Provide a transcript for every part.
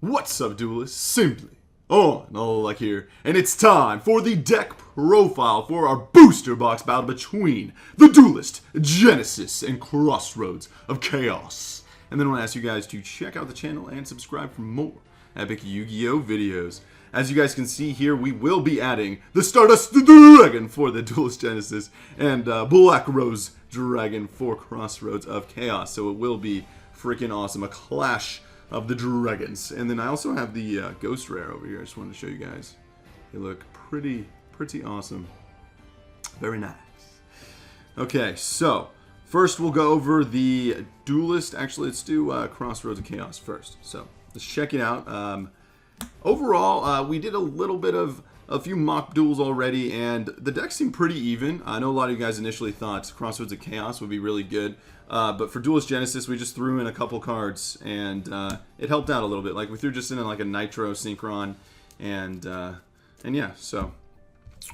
What's up, duelists? SimplyUnlucky here, and it's time for the deck profile for our booster box battle between the Duelist, Genesis, and Crossroads of Chaos. And then I want to ask you guys to check out the channel and subscribe for more epic Yu-Gi-Oh videos. As you guys can see here, we will be adding the Stardust Dragon for the Duelist Genesis and Black Rose Dragon for Crossroads of Chaos. So it will be freaking awesome. A clash of the dragons. And then I also have the Ghost Rare over here. I just wanted to show you guys. They look pretty awesome. Very nice. Okay, so first we'll go over the Duelist. Actually, let's do Crossroads of Chaos first. So let's check it out. Overall, we did a little bit of a few mock duels already, and the deck seemed pretty even. I know a lot of you guys initially thought Crossroads of Chaos would be really good, but for Duelist Genesis, we just threw in a couple cards, and it helped out a little bit. Like, we threw just in like a Nitro Synchron, and yeah, so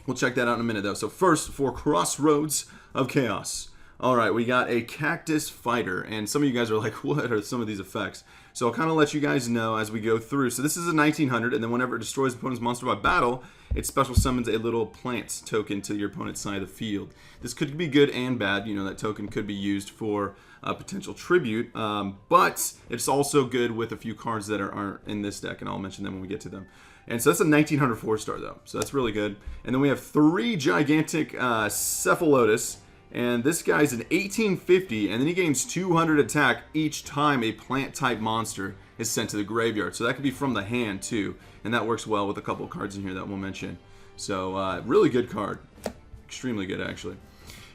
we'll check that out in a minute, though. So first, for Crossroads of Chaos. Alright, we got a Cactus Fighter, and some of you guys are like, what are some of these effects? So I'll kind of let you guys know as we go through. So this is a 1900, and then whenever it destroys an opponent's monster by battle, it special summons a little plant token to your opponent's side of the field. This could be good and bad. You know, that token could be used for a potential tribute, but it's also good with a few cards that aren't in this deck, and I'll mention them when we get to them. And so that's a 1900 4-star, though, so that's really good. And then we have 3 gigantic Cephalotus. And this guy's an 1850, and then he gains 200 attack each time a plant-type monster is sent to the graveyard. So that could be from the hand, too. And that works well with a couple of cards in here that we'll mention. So, really good card. Extremely good, actually.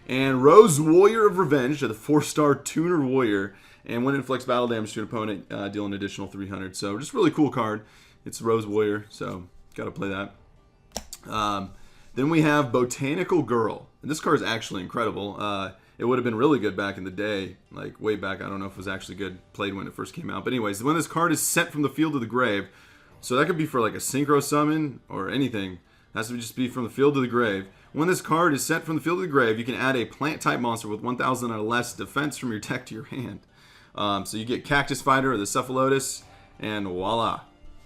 And Rose Warrior of Revenge, the 4-star Tuner Warrior. And when it inflicts battle damage to an opponent, deal an additional 300. So, just really cool card. It's Rose Warrior, so got to play that. Then we have Botanical Girl. And this card is actually incredible. It would have been really good back in the day. Like, way back. I don't know if it was actually good played when it first came out. But anyways, when this card is sent from the field to the grave, so that could be for like a Synchro Summon or anything. It has to just be from the field to the grave. When this card is sent from the field to the grave, you can add a plant-type monster with 1,000 or less defense from your deck to your hand. So you get Cactus Fighter or the Cephalotus, and voila.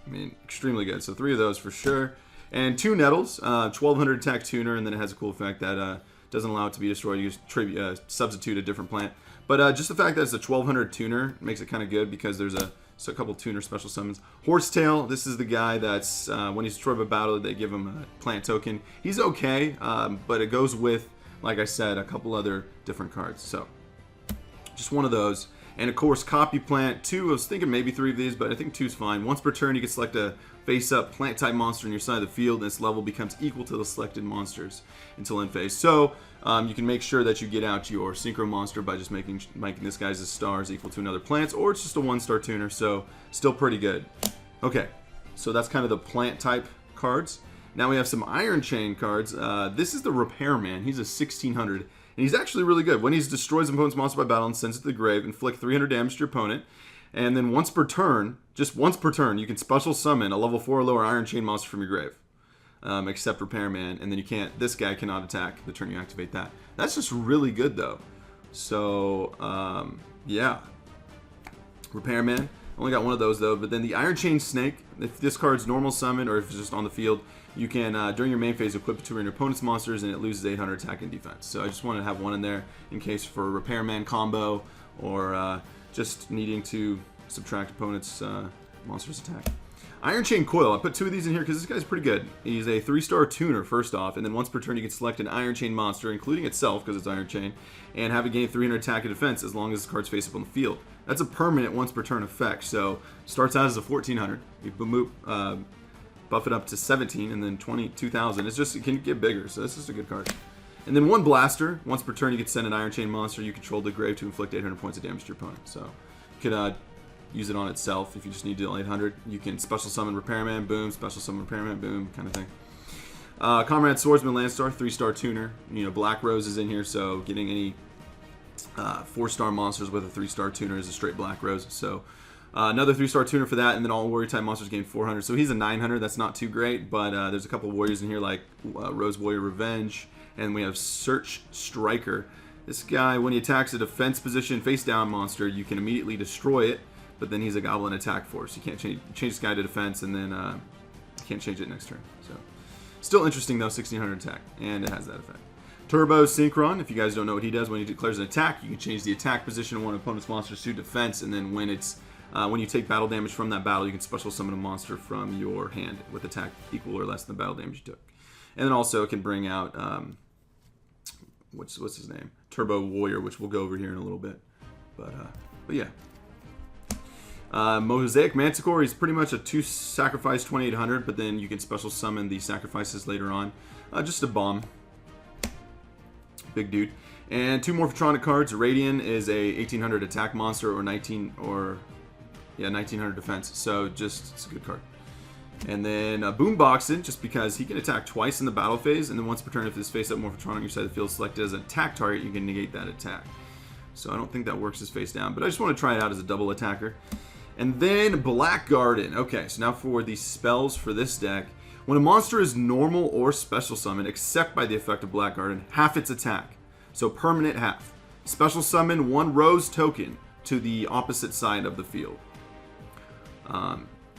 I mean, extremely good. So 3 of those for sure. And 2 Nettles, 1200 attack tuner, and then it has a cool effect that doesn't allow it to be destroyed. You just substitute a different plant. But just the fact that it's a 1200 tuner makes it kind of good because there's a couple tuner special summons. Horsetail, this is the guy that's, when he's destroyed by battle, they give him a plant token. He's okay, but it goes with, like I said, a couple other different cards. So, just one of those. And of course, Copy Plant, 2, I was thinking maybe 3 of these, but I think 2's fine. Once per turn, you can select a face-up plant-type monster on your side of the field, and its level becomes equal to the selected monsters until end phase. So, you can make sure that you get out your Synchro monster by just making this guy's stars equal to another plant, or it's just a 1-star tuner, so still pretty good. Okay, so that's kind of the plant-type cards. Now we have some Iron Chain cards. This is the Repairman. He's a 1600. And he's actually really good. When he destroys an opponent's monster by battle and sends it to the grave, inflict 300 damage to your opponent. And then once per turn, just once per turn, you can special summon a level 4 or lower Iron Chain monster from your grave. Except Repairman. And then you can't, this guy cannot attack the turn you activate that. That's just really good, though. So, yeah. Repairman. Only got one of those, though. But then the Iron Chain Snake, if this card's normal summon or if it's just on the field, you can, during your main phase, equip it to your opponent's monsters, and it loses 800 attack and defense. So I just want to have one in there in case for a Repairman combo or just needing to subtract opponent's monster's attack. Iron Chain Coil. I put 2 of these in here because this guy's pretty good. He's a 3-star tuner, first off, and then once per turn you can select an Iron Chain monster, including itself because it's Iron Chain, and have it gain 300 attack and defense as long as this card's face up on the field. That's a permanent once per turn effect. So starts out as a 1400. You buff it up to 17 and then 22,000. It's just, it can get bigger, so this is a good card. And then 1 Blaster. Once per turn you can send an Iron Chain monster you control to the grave to inflict 800 points of damage to your opponent. So you could use it on itself if you just need to deal 800. You can special summon Repairman, boom, special summon Repairman, boom, kind of thing. Comrade Swordsman Landstar, 3-star tuner. You know, Black Rose is in here, so getting any 4-star monsters with a 3-star tuner is a straight Black Rose. So another 3-star tuner for that, and then all warrior type monsters gain 400. So he's a 900. That's not too great, but there's a couple warriors in here like Rose Warrior Revenge, and we have Search Striker. This guy, when he attacks a defense position face down monster, you can immediately destroy it but then he's a goblin attack force. You can't change this guy to defense, and then you can't change it next turn. So still interesting though, 1600 attack, and it has that effect. Nitro Synchron, if you guys don't know what he does, when he declares an attack, you can change the attack position of one opponent's monsters to defense, and then when you take battle damage from that battle, you can special summon a monster from your hand with attack equal or less than the battle damage you took. And then also it can bring out, what's his name? Turbo Warrior, which we'll go over here in a little bit. But yeah. Mosaic Manticore, he's pretty much a 2-sacrifice 2800, but then you can special summon the sacrifices later on. Just a bomb. Big dude. And 2 Morphotronic cards. Radian is a 1800 attack monster or 1900 defense. So it's a good card. And then Boomboxin, just because he can attack twice in the battle phase, and then once per turn, if this face-up Morphotron on your side of the field is selected as an attack target, you can negate that attack. So I don't think that works as face down, but I just want to try it out as a double attacker. And then Black Garden. Okay, so now for the spells for this deck. When a monster is normal or special summon, except by the effect of Black Garden, half its attack. So permanent half. Special summon 1 Rose token to the opposite side of the field.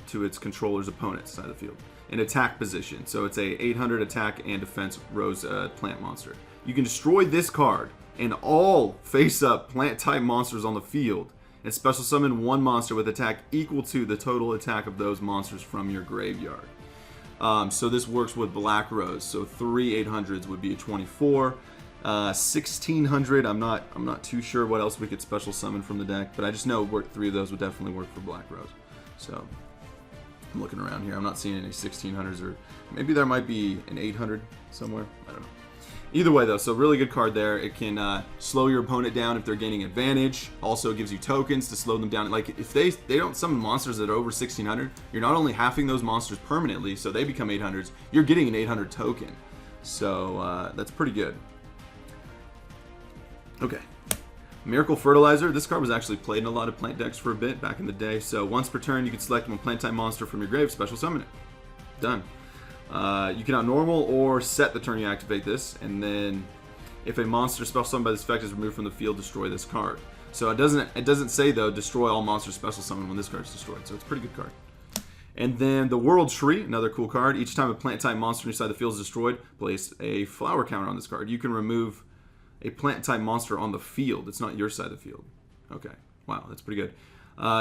To its controller's opponent's side of the field. In attack position. So it's a 800 attack and defense Rose plant monster. You can destroy this card and all face-up plant-type monsters on the field, and special summon 1 monster with attack equal to the total attack of those monsters from your graveyard. So this works with Black Rose. So 3 800s would be a 24. 1600. I'm not too sure what else we could special summon from the deck, but I just know 3 of those would definitely work for Black Rose. So I'm looking around here. I'm not seeing any 1600s, or maybe there might be an 800 somewhere. I don't know. Either way, though, so really good card there. It can slow your opponent down if they're gaining advantage. Also, it gives you tokens to slow them down. Like, if they don't summon monsters that are over 1600, you're not only halving those monsters permanently, so they become 800s, you're getting an 800 token. So that's pretty good. Okay. Miracle Fertilizer. This card was actually played in a lot of plant decks for a bit back in the day. So once per turn, you can select 1 plant-type monster from your grave, special summon it. Done. You can out-normal or set the turn you activate this, and then if a monster special summoned by this effect is removed from the field, destroy this card. So it doesn't say though destroy all monsters special summon when this card is destroyed. So it's a pretty good card. And then the World Tree, another cool card. Each time a plant-type monster inside the field is destroyed, place a flower counter on this card. You can remove a plant-type monster on the field. It's not your side of the field. Okay. Wow, that's pretty good.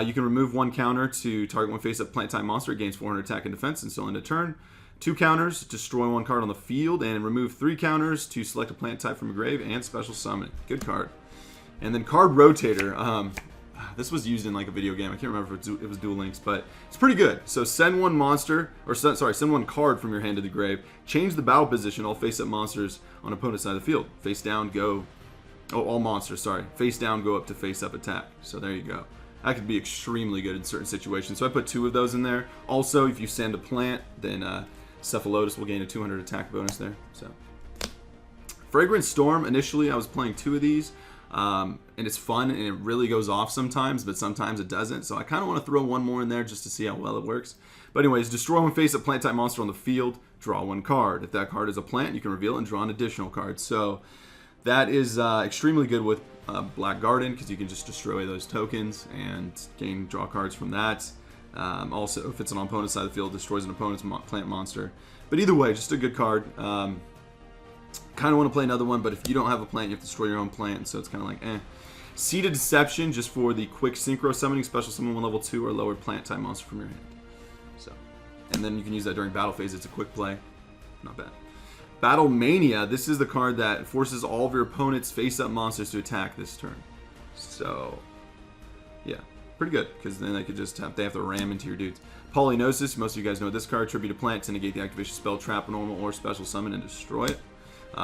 You can remove 1 counter to target 1 face-up plant-type monster. It gains 400 attack and defense until end of turn. 2 counters, destroy 1 card on the field, and remove 3 counters to select a plant type from a grave and special summon it. Good card. And then Card Rotator. This was used in like a video game. I can't remember if it was Duel Links, but it's pretty good. So send 1 monster, or send 1 card from your hand to the grave. Change the battle position. All face-up monsters on opponent's side of the field. Face down, go. Oh, all monsters. Sorry. Face down, go up to face-up attack. So there you go. That could be extremely good in certain situations. So I put 2 of those in there. Also, if you send a plant, then Cephalotus will gain a 200 attack bonus there. So Fragrant Storm. Initially, I was playing 2 of these. And it's fun, and it really goes off sometimes, but sometimes it doesn't. So I kind of want to throw 1 more in there just to see how well it works. But anyways, destroy 1 face-up plant-type monster on the field, draw 1 card. If that card is a plant, you can reveal it and draw an additional card. So that is extremely good with Black Garden, because you can just destroy those tokens and draw cards from that. Also, if it's an opponent's side of the field, it destroys an opponent's plant monster. But either way, just a good card. Kind of want to play another one, but if you don't have a plant, you have to destroy your own plant, so it's kind of like, eh. Seed of Deception, just for the quick synchro summoning, special summon 1 level 2 or lower plant type monster from your hand. So, and then you can use that during battle phase. It's a quick play. Not bad. Battle Mania, this is the card that forces all of your opponent's face-up monsters to attack this turn. So, yeah, pretty good, because then they could just they have to ram into your dudes. Polynosis, most of you guys know this card. Tribute a plant to negate the activation spell, trap, normal, or special summon and destroy it.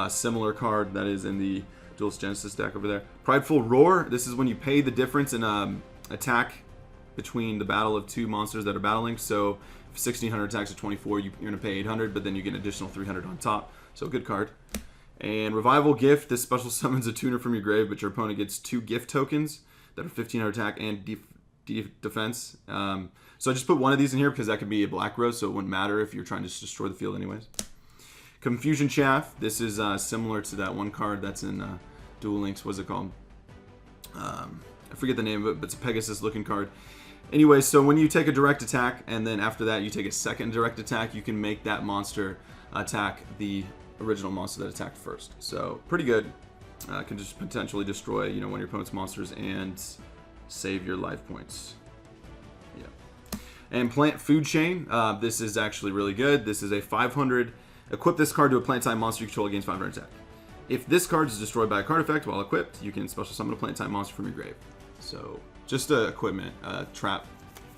Similar card that is in the Duelist Genesis deck over there. Prideful Roar. This is when you pay the difference in attack between the battle of 2 monsters that are battling. So if 1600 attacks to 24, you're going to pay 800, but then you get an additional 300 on top. So good card. And Revival Gift. This special summons a tuner from your grave, but your opponent gets 2 gift tokens that are 1500 attack and defense. So I just put 1 of these in here because that could be a Black Rose, so it wouldn't matter if you're trying to just destroy the field anyways. Confusion Chaff. This is similar to that 1 card that's in Duel Links. What's it called? I forget the name of it, but it's a Pegasus looking card. Anyway, so when you take a direct attack, and then after that you take a second direct attack, you can make that monster attack the original monster that attacked first. So pretty good. Can just potentially destroy, you know, one of your opponent's monsters and save your life points. Yeah. And Plant Food Chain. This is actually really good. This is a 500. Equip this card to a plant type monster you control against 500 attack. If this card is destroyed by a card effect while equipped, you can special summon a plant type monster from your grave. So just equipment, trap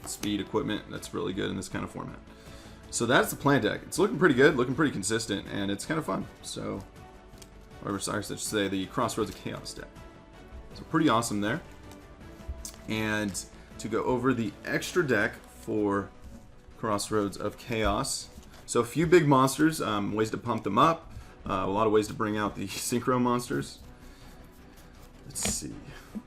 speed equipment. That's really good in this kind of format. So that's the plant deck. It's looking pretty good, looking pretty consistent, and it's kind of fun. So. Or sorry, I should say the Crossroads of Chaos deck. So pretty awesome there. And to go over the extra deck for Crossroads of Chaos. So a few big monsters, ways to pump them up, a lot of ways to bring out the synchro monsters. Let's see.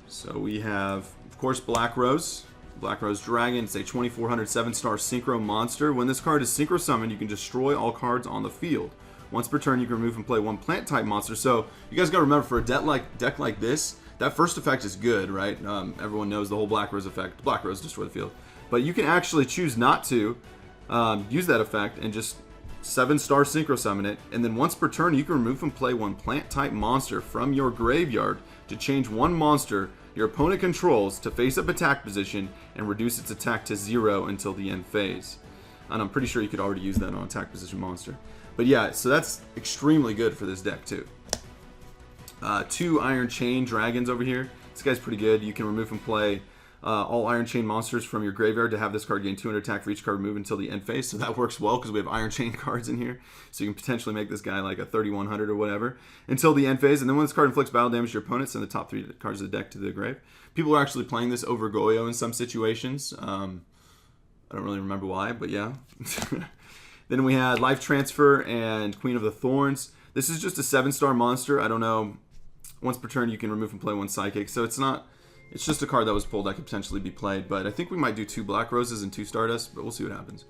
So we have, of course, Black Rose. Black Rose Dragon. It's a 2400 7-star synchro monster. When this card is synchro summoned, you can destroy all cards on the field. Once per turn, you can remove and play one plant-type monster. So you guys got to remember, for a deck like this, that first effect is good, right? Everyone knows the whole Black Rose effect. Black Rose destroy the field. But you can actually choose not to use that effect and just 7-star synchro summon it. And then once per turn, you can remove and play one plant-type monster from your graveyard to change one monster your opponent controls to face-up attack position and reduce its attack to 0 until the end phase. And I'm pretty sure you could already use that on attack position monster. But yeah, so that's extremely good for this deck too. 2 Iron Chain Dragons over here. This guy's pretty good. You can remove and play all Iron Chain monsters from your graveyard to have this card gain 200 attack for each card removed until the end phase. So that works well because we have Iron Chain cards in here. So you can potentially make this guy like a 3100 or whatever until the end phase. And then when this card inflicts battle damage to your opponent, send the top 3 cards of the deck to the grave. People are actually playing this over YuGiOh in some situations. I don't really remember why, but yeah. Then we had Life Transfer and Queen of the Thorns. This is just a 7-star monster. I don't know. Once per turn, you can remove and play one Psychic. So it's just a card that was pulled that could potentially be played. But I think we might do 2 Black Roses and 2 Stardust, but we'll see what happens.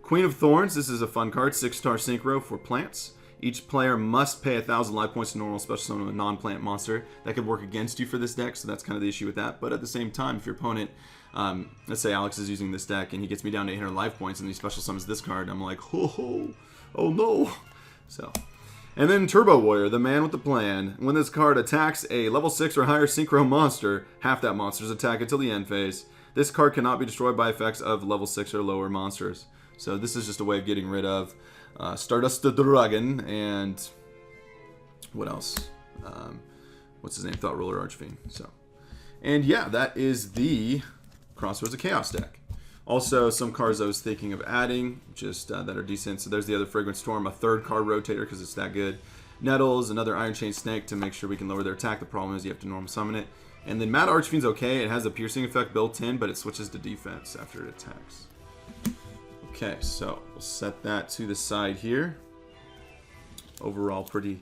Queen of Thorns. This is a fun card. 6-star synchro for plants. Each player must pay 1,000 life points to normal special summon a non-plant monster. That could work against you for this deck, so that's kind of the issue with that. But at the same time, if your opponent, let's say Alex is using this deck and he gets me down to 800 life points and he special summons this card, I'm like, oh no. So, and then Turbo Warrior, the man with the plan. When this card attacks a level 6 or higher synchro monster, half that monster's attack until the end phase. This card cannot be destroyed by effects of level 6 or lower monsters. So this is just a way of getting rid of Stardust the Dragon and what else? What's his name? Thought Ruler Archfiend. So, and yeah, that is the Crossroads of Chaos deck. Also, some cards I was thinking of adding, just that are decent. So there's the other Fragrant Storm, a 3rd card rotator because it's that good. Nettles, another Iron Chain Snake to make sure we can lower their attack. The problem is you have to normal summon it. And then Mad Archfiend's okay. It has a piercing effect built in, but it switches to defense after it attacks. Okay, so we'll set that to the side here. Overall, pretty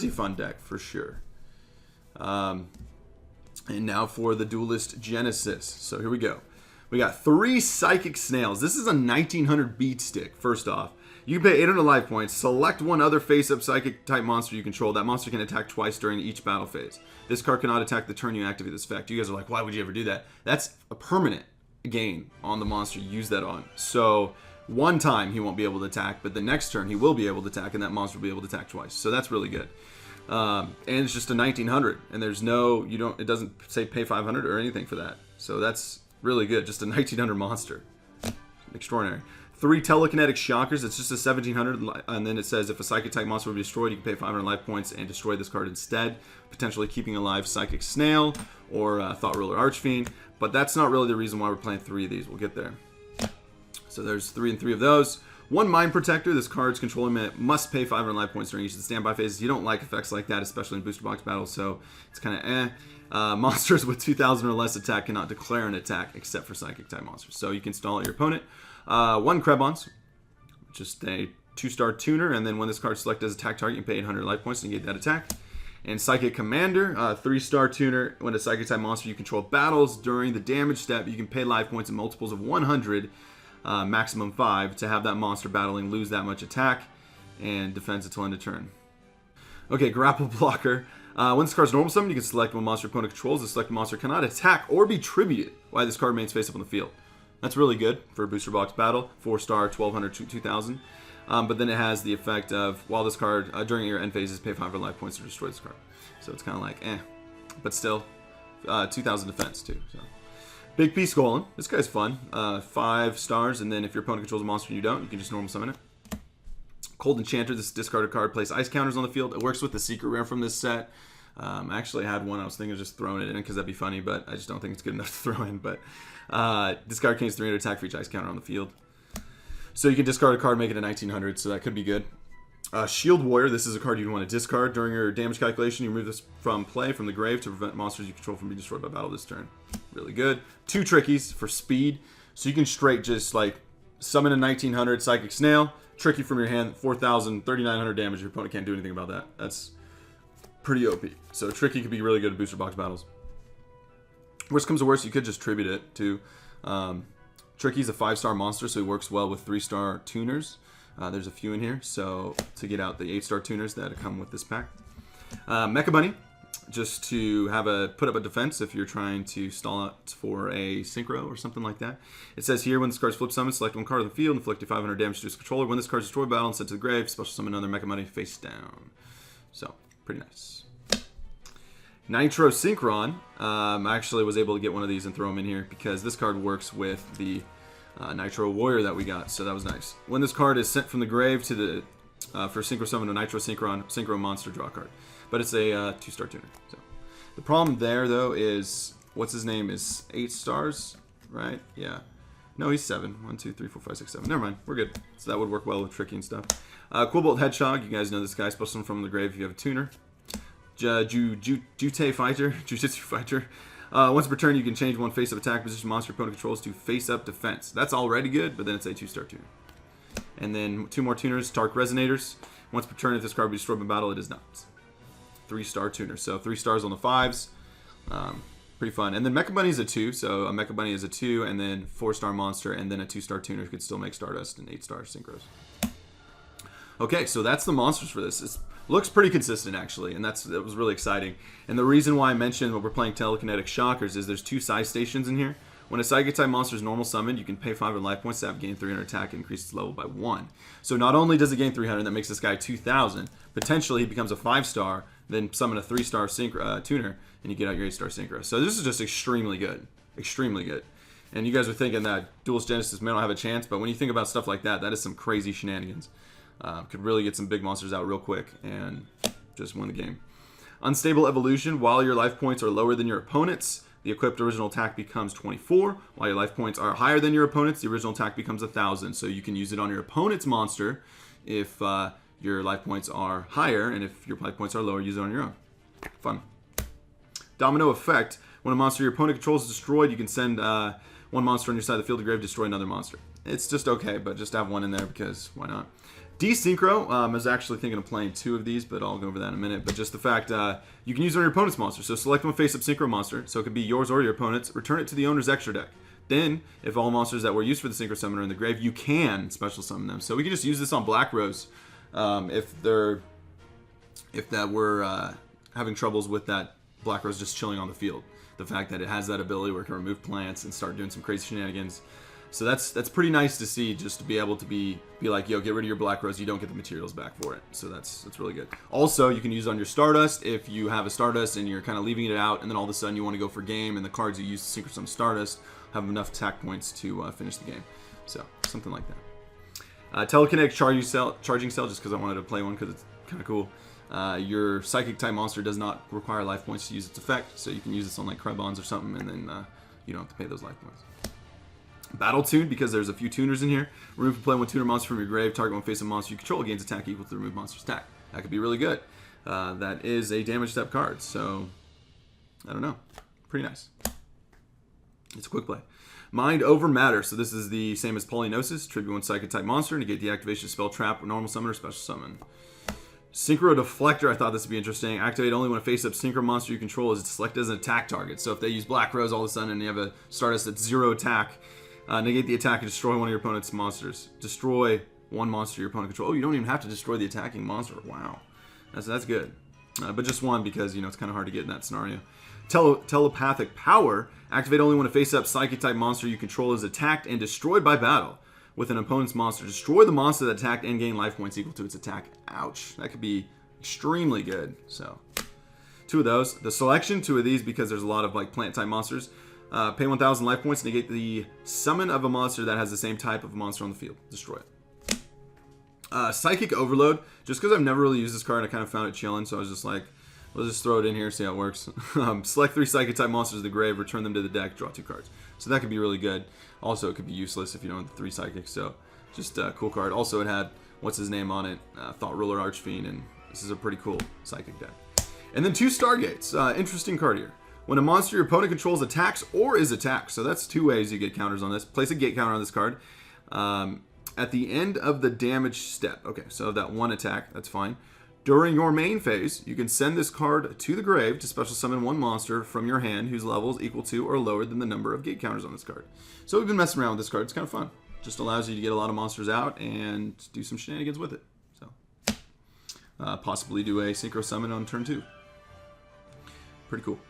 fun deck for sure. And now for the Duelist Genesis. So here we go. We got 3 Psychic Snails. This is a 1900 beat stick, first off. You can pay 800 life points, select one other face-up Psychic type monster you control. That monster can attack twice during each battle phase. This card cannot attack the turn you activate this effect. You guys are like, why would you ever do that? That's a permanent gain on the monster you use that on. So one time he won't be able to attack, but the next turn he will be able to attack, and that monster will be able to attack twice. So that's really good. And it's just a 1900, and there's no, it doesn't say pay 500 or anything for that. So that's really good. Just a 1900 monster. Extraordinary. 3 Telekinetic Shockers. It's just a 1700, and then it says if a Psychic type monster will be destroyed, you can pay 500 life points and destroy this card instead, potentially keeping alive Psychic Snail or Thought Ruler Archfiend. But that's not really the reason why we're playing 3 of these. We'll get there. So there's 3 and 3 of those. 1 Mind Protector. This card's controlling must pay 500 life points during each of the standby phases. You don't like effects like that, especially in booster box battles, so it's kind of eh. Monsters with 2000 or less attack cannot declare an attack except for Psychic type monsters. So you can stall at your opponent. 1 Krebons, just a 2-star tuner, and then when this card is selected as attack target, you can pay 800 life points to negate that attack. And Psychic Commander, 3-star tuner. When a Psychic type monster you control battles during the damage step, you can pay life points in multiples of 100. Maximum 5 to have that monster battling lose that much attack and defense until end of turn. Okay, Grapple Blocker. When this card's normal summon, you can select one monster opponent controls. The selected monster cannot attack or be tributed while this card remains face up on the field. That's really good for a booster box battle. 4-star, 1200, 2000. But then it has the effect of, while this card, during your end phases, pay 500 life points to destroy this card. So it's kind of like, eh. But still, 2000 defense too. So. Big P Golem. This guy's fun. 5 stars, and then if your opponent controls a monster and you don't, you can just normal summon it. Cold Enchanter. This discarded card plays ice counters on the field. It works with the secret rare from this set. I actually had one. I was thinking of just throwing it in because that'd be funny, but I just don't think it's good enough to throw in. But discard gains 300 attack for each ice counter on the field. So you can discard a card, make it a 1900, so that could be good. Shield Warrior. This is a card you'd want to discard. During your damage calculation, you remove this from play from the grave to prevent monsters you control from being destroyed by battle this turn. Really good. 2 Trickies for speed. So you can straight just like summon a 1900 Psychic Snail, Tricky from your hand, 4000, 3900 damage. Your opponent can't do anything about that. That's pretty OP. So Tricky could be really good at booster box battles. Worst comes to worst, you could just tribute it to... Tricky's a 5-star monster, so he works well with 3-star tuners. There's a few in here, so to get out the 8-star tuners that come with this pack. Mecha Bunny, just to have put up a defense if you're trying to stall out for a synchro or something like that. It says here, when this card's flip summoned, select one card on the field, inflict 500 damage to its controller. When this card's destroyed by battle and sent to the grave, special summon another Mecha Bunny face down. So, pretty nice. Nitro Synchron. I actually was able to get one of these and throw them in here because this card works with the Nitro Warrior that we got, so that was nice. When this card is sent from the grave to the for Synchro Summon a Nitro Synchro monster, draw a card. But it's a 2-star tuner. So the problem there though is, what's his name is 8 stars, right? Yeah. No, he's 7. 1, 2, 3, 4, 5, 6, 7. Never mind, we're good. So that would work well with Tricky and stuff. Quillbolt Hedgehog. You guys know this guy. Special summon from the grave if you have a tuner. Jujutsu Fighter. Once per turn, you can change one face-up attack position monster opponent controls to face-up defense. That's already good, but then it's a 2-star tuner. And then 2 more tuners, Dark Resonators. Once per turn, if this card be destroyed by battle, it is not. 3-star tuner. So 3 stars on the 5s. Pretty fun. And then Mecha Bunny is a 2. So a Mecha Bunny is a 2, and then 4-star monster, and then a 2-star tuner could still make Stardust and 8-star synchros. Okay, so that's the monsters for this. It looks pretty consistent, actually, and that was really exciting. And the reason why I mentioned when we're playing Telekinetic Shockers is there's 2 size stations in here. When a Psychic type monster is normal summoned, you can pay 500 life points to have gain 300 attack and increase its level by 1. So not only does it gain 300, that makes this guy 2,000. Potentially, he becomes a 5-star, then summon a 3-star tuner, and you get out your 8-star synchro. So this is just extremely good. Extremely good. And you guys are thinking that Duelist Genesis may not have a chance, but when you think about stuff like that, that is some crazy shenanigans. Could really get some big monsters out real quick and just win the game. Unstable Evolution. While your life points are lower than your opponent's, the equipped original attack becomes 24. While your life points are higher than your opponent's, the original attack becomes 1,000. So you can use it on your opponent's monster if your life points are higher, and if your life points are lower, use it on your own. Fun. Domino Effect. When a monster your opponent controls is destroyed, you can send one monster on your side of the field to grave, destroy another monster. It's just okay, but just have one in there because why not? Desynchro. I was actually thinking of playing 2 of these, but I'll go over that in a minute. But just the fact you can use it on your opponent's monster. So select one face-up synchro monster, so it could be yours or your opponent's. Return it to the owner's extra deck. Then, if all monsters that were used for the synchro summon are in the grave, you can special summon them. So we can just use this on Black Rose if that we're having troubles with that Black Rose just chilling on the field. The fact that it has that ability where it can remove plants and start doing some crazy shenanigans. So that's pretty nice to see, just to be able to be like, yo, get rid of your Black Rose, you don't get the materials back for it. So that's really good. Also, you can use it on your Stardust if you have a Stardust and you're kind of leaving it out, and then all of a sudden you want to go for game, and the cards you use to synchro summon Stardust have enough attack points to finish the game. So something like that. Telekinetic Charging Cell, just because I wanted to play one because it's kind of cool. Your Psychic type monster does not require life points to use its effect, so you can use this on like Krebons or something, and then you don't have to pay those life points. Battle Tune, because there's a few tuners in here. Remove and play one tuner monster from your grave. Target one face-up monster you control gains attack equal to the removed monster's attack. That could be really good. That is a damage step card, so I don't know. Pretty nice. It's a quick play. Mind Over Matter. So this is the same as Polynosis. Tribute one Psychic type monster. Negate the activation of spell, trap, or normal summon or special summon. Synchro Deflector. I thought this would be interesting. Activate only when a face-up synchro monster you control is selected as an attack target. So if they use Black Rose all of a sudden and you have a Stardust that's 0 attack, negate the attack and destroy one of your opponent's monsters. Destroy one monster your opponent controls. Oh, you don't even have to destroy the attacking monster. Wow. That's good. But just one because, you know, it's kind of hard to get in that scenario. Telepathic Power. Activate only when a face-up Psychic-type monster you control is attacked and destroyed by battle with an opponent's monster. Destroy the monster that attacked and gain life points equal to its attack. Ouch. That could be extremely good. So, 2 of those. The selection, 2 of these because there's a lot of like plant-type monsters. Pay 1,000 life points to negate the summon of a monster that has the same type of monster on the field. Destroy it. Psychic Overload. Just because I've never really used this card, I kind of found it chilling, so I was just like, we'll just throw it in here, see how it works. Select 3 Psychic-type monsters of the grave, return them to the deck, draw 2 cards. So that could be really good. Also, it could be useless if you don't have the 3 Psychics, so just a cool card. Also, it had, what's his name on it? Thought Ruler Archfiend, and this is a pretty cool Psychic deck. And then 2 Stargates. Interesting card here. When a monster your opponent controls attacks or is attacked, so that's 2 ways you get counters on this. Place a gate counter on this card. At the end of the damage step. Okay, so that 1 attack, that's fine. During your main phase, you can send this card to the grave to special summon 1 monster from your hand whose level is equal to or lower than the number of gate counters on this card. So we've been messing around with this card. It's kind of fun. Just allows you to get a lot of monsters out and do some shenanigans with it. So possibly do a synchro summon on turn 2. Pretty cool.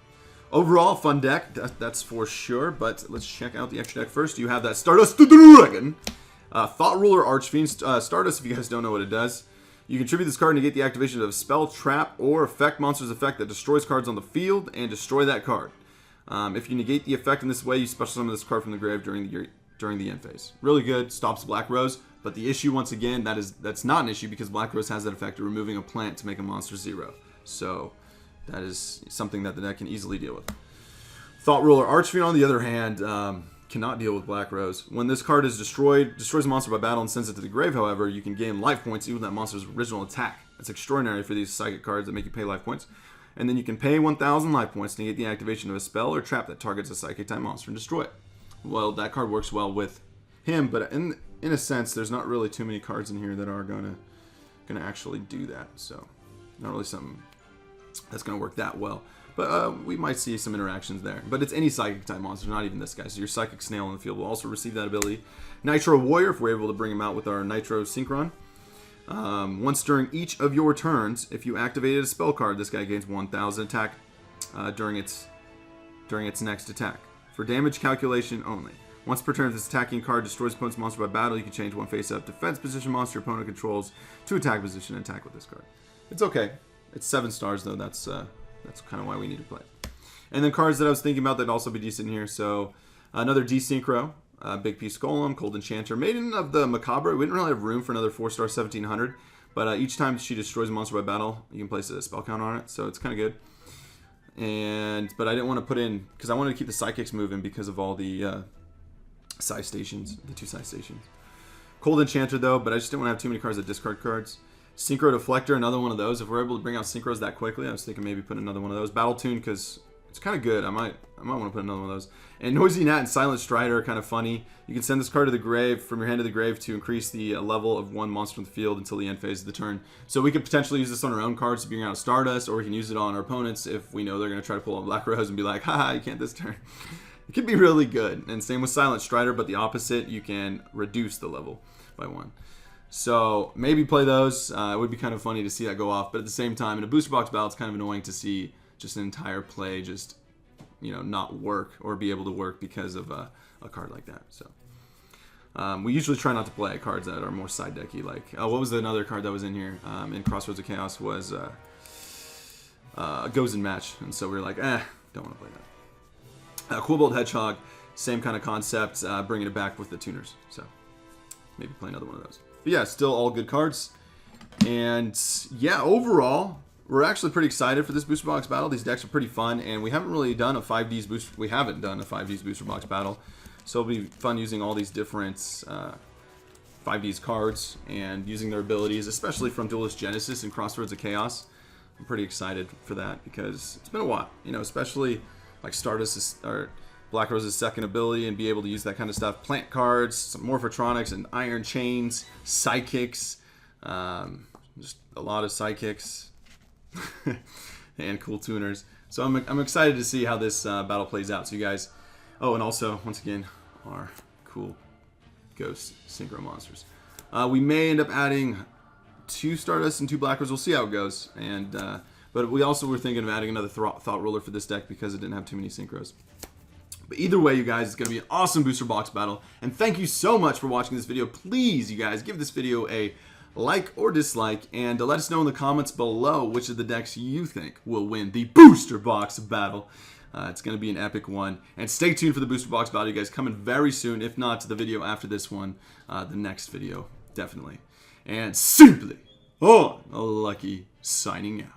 Overall, fun deck. That's for sure. But let's check out the extra deck first. You have that Stardust Dragon. Thought Ruler Archfiend. Stardust, if you guys don't know what it does. You contribute this card and negate the activation of a spell, trap, or effect monster's effect that destroys cards on the field and destroy that card. If you negate the effect in this way, you special summon this card from the grave during the end phase. Really good. Stops Black Rose. But the issue, once again, that's not an issue because Black Rose has that effect of removing a plant to make a monster 0. So that is something that the deck can easily deal with. Thought Ruler Archfiend, on the other hand, cannot deal with Black Rose. When this card is destroys a monster by battle and sends it to the grave, however, you can gain life points even with that monster's original attack. That's extraordinary for these psychic cards that make you pay life points. And then you can pay 1,000 life points to negate the activation of a spell or trap that targets a psychic-type monster and destroy it. Well, that card works well with him, but in a sense, there's not really too many cards in here that are gonna actually do that. So, not really something that's gonna work that well. But we might see some interactions there. But it's any Psychic-type monster, not even this guy. So your Psychic Snail in the field will also receive that ability. Nitro Warrior, if we're able to bring him out with our Nitro Synchron. Once during each of your turns, if you activated a spell card, this guy gains 1,000 attack during its next attack. For damage calculation only. Once per turn, if this attacking card destroys opponent's monster by battle, you can change 1 face-up defense position monster your opponent controls to attack position and attack with this card. It's okay. It's 7 stars, though. That's kind of why we need to play it. And then cards that I was thinking about that'd also be decent here. So another D-Synchro, Big Piece Golem, Cold Enchanter, Maiden of the Macabre. We didn't really have room for another 4-star 1,700. But each time she destroys a monster by battle, you can place a spell counter on it. So it's kind of good. But I didn't want to put in, because I wanted to keep the Psychics moving because of all the Psy stations, the 2 Psy stations. Cold Enchanter though, but I just didn't want to have too many cards that discard cards. Synchro Deflector, another one of those. If we're able to bring out Synchros that quickly, I was thinking maybe put another one of those. Battle Tune, because it's kind of good. I might want to put another one of those. And Noisy Gnat and Silent Strider are kind of funny. You can send this card to the grave, from your hand to the grave, to increase the level of 1 monster in the field until the end phase of the turn. So we could potentially use this on our own cards to bring out Stardust, or we can use it on our opponents if we know they're going to try to pull on Black Rose and be like, haha, you can't this turn. It can be really good. And same with Silent Strider, but the opposite, you can reduce the level by 1. So maybe play those. It would be kind of funny to see that go off, but at the same time, in a booster box battle, it's kind of annoying to see just an entire play just, not work or be able to work because of a card like that. So we usually try not to play cards that are more side decky. Like what was another card that was in here in Crossroads of Chaos was Goes in Match, and so we were like, don't want to play that. Quillbolt Hedgehog, same kind of concept, bringing it back with the tuners. So maybe play another one of those. But yeah, still all good cards. And yeah, overall, we're actually pretty excited for this booster box battle. These decks are pretty fun, and we haven't really done a 5D's booster. We haven't done a 5D's booster box battle, so it'll be fun using all these different 5D's cards and using their abilities, especially from Duelist Genesis and Crossroads of Chaos. I'm pretty excited for that because it's been a while, especially like Stardust or Black Rose's second ability and be able to use that kind of stuff. Plant cards, some Morphotronics and Iron Chains, Psychics, just a lot of Psychics and cool tuners. So I'm excited to see how this battle plays out. So you guys, and also once again our cool Ghost Synchro monsters. We may end up adding 2 Stardust and 2 Black Rose. We'll see how it goes. And But we also were thinking of adding another Thought Ruler for this deck because it didn't have too many synchros. But either way, you guys, it's going to be an awesome booster box battle. And thank you so much for watching this video. Please, you guys, give this video a like or dislike. And let us know in the comments below which of the decks you think will win the booster box battle. It's going to be an epic one. And stay tuned for the booster box battle, you guys, coming very soon. If not the video after this one, the next video, definitely. And SimplyUnlucky signing out.